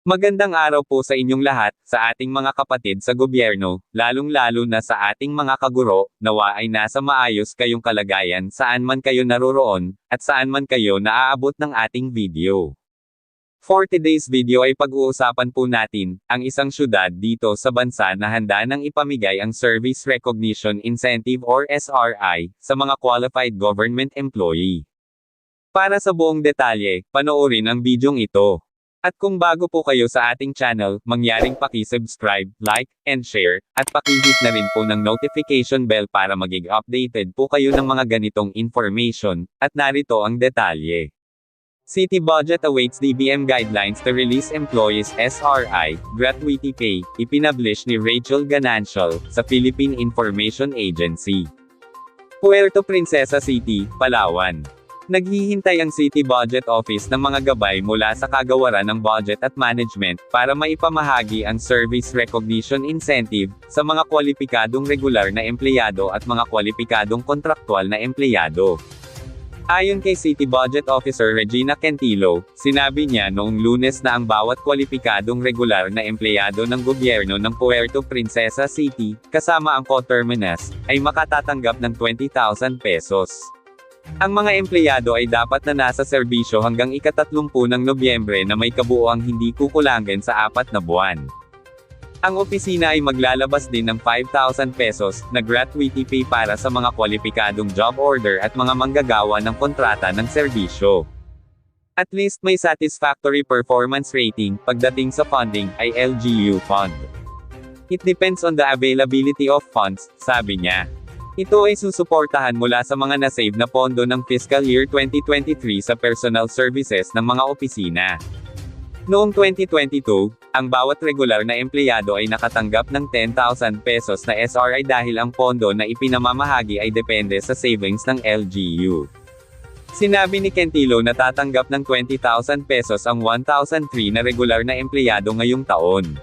Magandang araw po sa inyong lahat, sa ating mga kapatid sa gobyerno, lalong-lalo na sa ating mga kaguro, nawa ay nasa maayos kayong kalagayan saan man kayo naroroon, at saan man kayo naaabot ng ating video. For today's video ay pag-uusapan po natin, ang isang syudad dito sa bansa na handa nang ipamigay ang Service Recognition Incentive or SRI, sa mga qualified government employee. Para sa buong detalye, panoorin ang bidyong ito. At kung bago po kayo sa ating channel, mangyaring paki-subscribe, like, and share, at paki-hit na rin po ng notification bell para maging updated po kayo ng mga ganitong information, at narito ang detalye. City Budget awaits DBM guidelines to release employees SRI, gratuity pay, ipinablish ni Rachel Ganancial, sa Philippine Information Agency. Puerto Princesa City, Palawan. Naghihintay ang City Budget Office ng mga gabay mula sa Kagawaran ng Budget at Management, para maipamahagi ang Service Recognition Incentive, sa mga kwalipikadong regular na empleyado at mga kwalipikadong kontraktual na empleyado. Ayon kay City Budget Officer Regina Quintilo, sinabi niya noong Lunes na ang bawat kwalipikadong regular na empleyado ng gobyerno ng Puerto Princesa City, kasama ang coterminous, ay makatatanggap ng 20,000 pesos. Ang mga empleyado ay dapat na nasa serbisyo hanggang ika-30 ng Nobyembre na may kabuoang hindi kukulangin sa 4 na buwan. Ang opisina ay maglalabas din ng 5,000 pesos na gratuity pay para sa mga kwalipikadong job order at mga manggagawa ng kontrata ng serbisyo. At least may satisfactory performance rating pagdating sa funding ay LGU fund. It depends on the availability of funds, sabi niya. Ito ay susuportahan mula sa mga nasave na pondo ng fiscal year 2023 sa personal services ng mga opisina. Noong 2022, ang bawat regular na empleyado ay nakatanggap ng 10,000 pesos na SRI dahil ang pondo na ipinamamahagi ay depende sa savings ng LGU. Sinabi ni Quintilo na tatanggap ng 20,000 pesos ang 1,003 na regular na empleyado ngayong taon.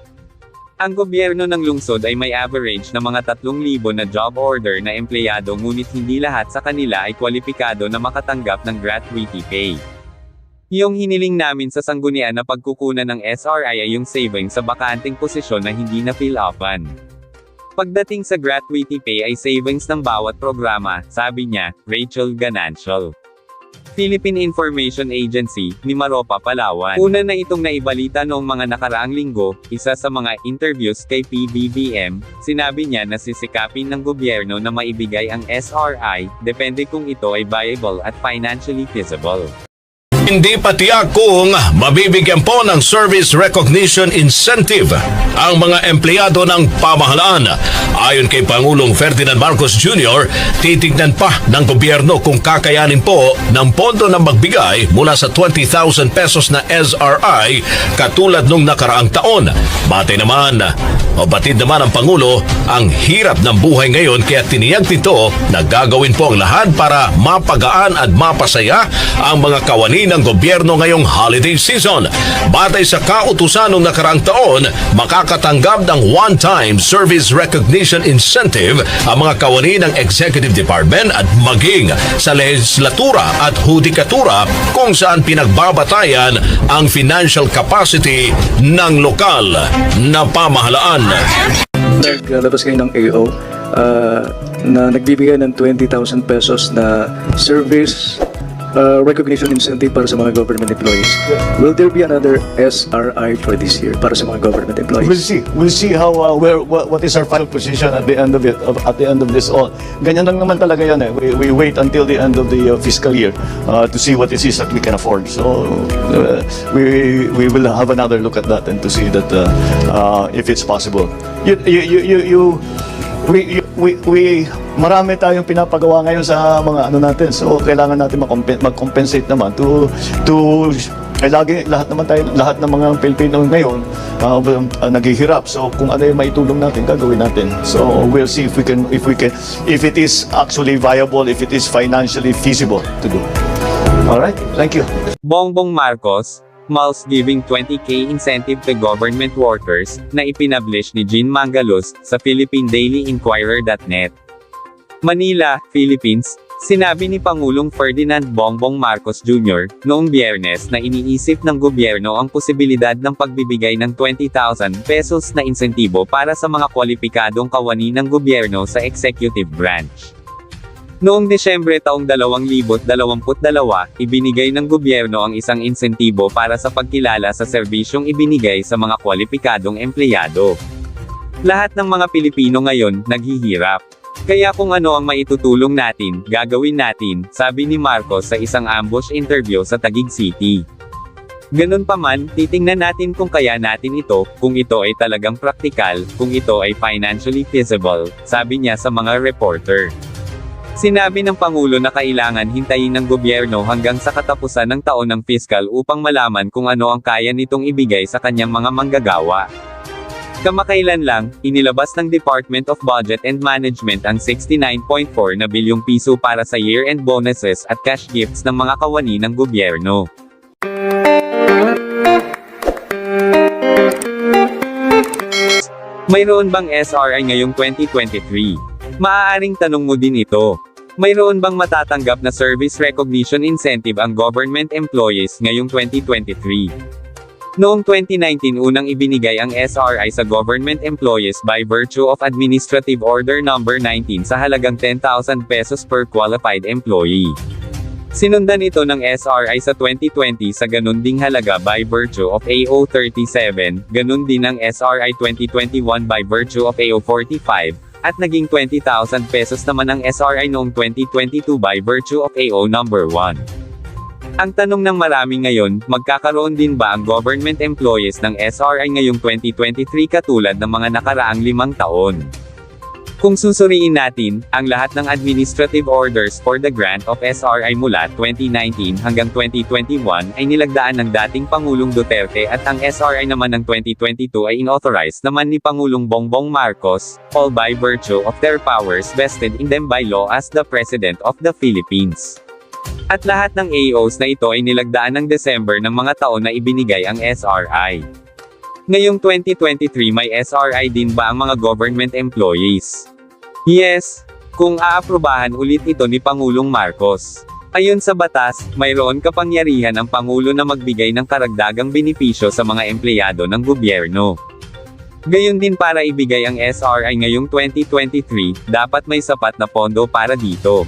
Ang gobyerno ng lungsod ay may average na mga 3,000 na job order na empleyado, ngunit hindi lahat sa kanila ay kwalipikado na makatanggap ng gratuity pay. Yung hiniling namin sa sanggunian na pagkukunan ng SRI ay yung savings sa bakanting posisyon na hindi na fill-upan. Pagdating sa gratuity pay ay savings ng bawat programa, sabi niya, Rachel Ganancial. Philippine Information Agency, Mimaropa, Palawan. Una na itong naibalita noong mga nakaraang linggo, isa sa mga interviews kay PBBM, sinabi niya na sisikapin ng gobyerno na maibigay ang SRI, depende kung ito ay viable at financially feasible. Hindi pa tiyak kung mabibigyan po ng Service Recognition Incentive ang mga empleyado ng pamahalaan. Ayon kay Pangulong Ferdinand Marcos Jr., titignan pa ng gobyerno kung kakayanin po ng pondo na magbigay mula sa 20,000 pesos na SRI katulad nung nakaraang taon. Batid naman ang Pangulo ang hirap ng buhay ngayon, kaya tiniyag nito na gagawin po ang lahat para mapagaan at mapasaya ang mga kawani ng gobyerno ngayong holiday season. Batay sa kautusan ng nakaraang taon, makakatanggap ng one-time Service Recognition Incentive ang mga kawani ng Executive Department at maging sa legislatura at hudikatura kung saan pinagbabatayan ang financial capacity ng lokal na pamahalaan. Naglabas kayo ng AO na nagbibigay ng 20,000 pesos na service recognition incentive para sa mga government employees. Will there be another SRI for this year para sa mga government employees? We'll see how what is our final position at the end of it, at the end of this all. Ganyan lang naman talaga yan eh. We wait until the end of the fiscal year to see what it is that we can afford. So we will have another look at that and to see that if it's possible. Marami tayong pinapagawa ngayon sa mga ano natin. So kailangan natin mag-compensate naman to lagi lahat ng mga Pilipino ngayon naghihirap. So kung ano yung maitulong natin, gagawin natin. So we'll see if it is actually viable, if it is financially feasible to do. All right? Thank you. Bongbong Marcos, Malls giving 20K incentive to government workers, na ipinablish ni Jean Mangalos, sa PhilippineDailyInquirer.net. Manila, Philippines. Sinabi ni Pangulong Ferdinand Bongbong Marcos Jr. noong Biyernes na iniisip ng gobyerno ang posibilidad ng pagbibigay ng 20,000 pesos na insentibo para sa mga kwalipikadong kawani ng gobyerno sa executive branch. Noong Desyembre taong 2022, ibinigay ng gobyerno ang isang insentibo para sa pagkilala sa serbisyong ibinigay sa mga kwalipikadong empleyado. Lahat ng mga Pilipino ngayon, naghihirap. Kaya kung ano ang maitutulong natin, gagawin natin, sabi ni Marcos sa isang ambush interview sa Taguig City. Ganun pa man, titingnan natin kung kaya natin ito, kung ito ay talagang praktikal, kung ito ay financially feasible, sabi niya sa mga reporter. Sinabi ng Pangulo na kailangan hintayin ng gobyerno hanggang sa katapusan ng taon ng fiscal upang malaman kung ano ang kaya nitong ibigay sa kanyang mga manggagawa. Kamakailan lang, inilabas ng Department of Budget and Management ang 69.4 na bilyong piso para sa year-end bonuses at cash gifts ng mga kawani ng gobyerno. Mayroon bang SRI ngayong 2023? Maaaring tanong mo din ito. Mayroon bang matatanggap na service recognition incentive ang government employees ngayong 2023? Noong 2019 unang ibinigay ang SRI sa government employees by virtue of Administrative Order No. 19 sa halagang 10,000 pesos per qualified employee. Sinundan ito ng SRI sa 2020 sa ganun ding halaga by virtue of AO 37, ganun din ang SRI 2021 by virtue of AO 45, at naging 20,000 pesos naman ang SRI noong 2022 by virtue of AO No. 1. Ang tanong ng marami ngayon, magkakaroon din ba ang government employees ng SRI ngayong 2023 katulad ng mga nakaraang 5 taon? Kung susuriin natin, ang lahat ng administrative orders for the grant of SRI mula 2019 hanggang 2021 ay nilagdaan ng dating Pangulong Duterte at ang SRI naman ng 2022 ay inauthorize naman ni Pangulong Bongbong Marcos, all by virtue of their powers vested in them by law as the President of the Philippines. At lahat ng AOs na ito ay nilagdaan ng December ng mga taon na ibinigay ang SRI. Ngayong 2023 may SRI din ba ang mga government employees? Yes, kung aaprubahan ulit ito ni Pangulong Marcos. Ayon sa batas, mayroon kapangyarihan ang Pangulo na magbigay ng karagdagang benepisyo sa mga empleyado ng gobyerno. Gayon din para ibigay ang SRI ngayong 2023, dapat may sapat na pondo para dito.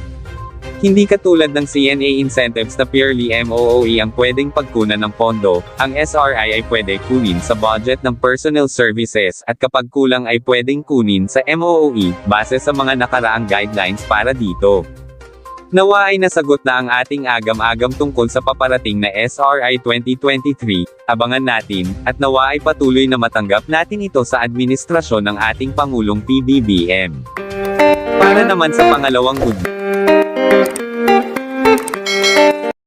Hindi katulad ng CNA incentives na purely MOOE ang pwedeng pagkunan ng pondo, ang SRI ay pwede kunin sa budget ng personnel services at kapag kulang ay pwedeng kunin sa MOOE, base sa mga nakaraang guidelines para dito. Nawa ay nasagot na ang ating agam-agam tungkol sa paparating na SRI 2023, abangan natin, at nawa ay patuloy na matanggap natin ito sa administrasyon ng ating Pangulong PBBM. Para naman sa pangalawang good